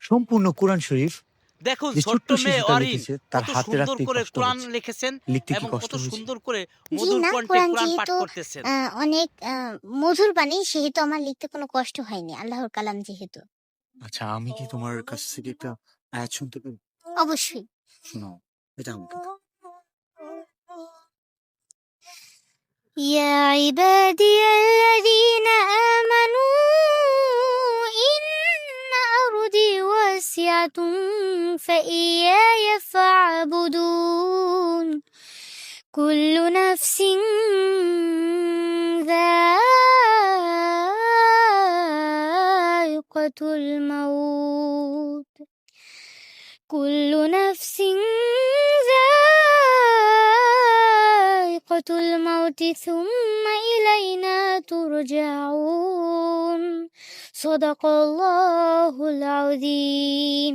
সম্পূর্ণ কোরআন শরীফ দেখুন যে ছোট্ট ছোট্ট মেয়ে শিশুটা অরিন লিখেছে তার কত হাতে সুন্দর রাখতেই করে কষ্ট কোরআন হচ্ছে। লিখেছেন লিখতে কি এবং কষ্ট কত হয়েছে? সুন্দর করে জি মধুর না, কণ্ঠে কোরআন কোরআন পাঠ যেহেতু করতেছেন। অনেক মধুর বাণী, সেহেতু আমার লিখতে কোনো কষ্ট হয়নি। আল্লাহর কালাম যেহেতু। আচ্ছা, আমি কি তোমার কাছ থেকে একটা আয়াত শুনতে পারি? অবশ্যই। শোনাও, এটা আমাকে দাও। يا عبادي الذين آمنوا إن أرضي واسعة فإياي فاعبدون كل نفس ذائقة الموت كل نفس ذائقة الموت ثم إلينا ترجعون صدق الله العظيم.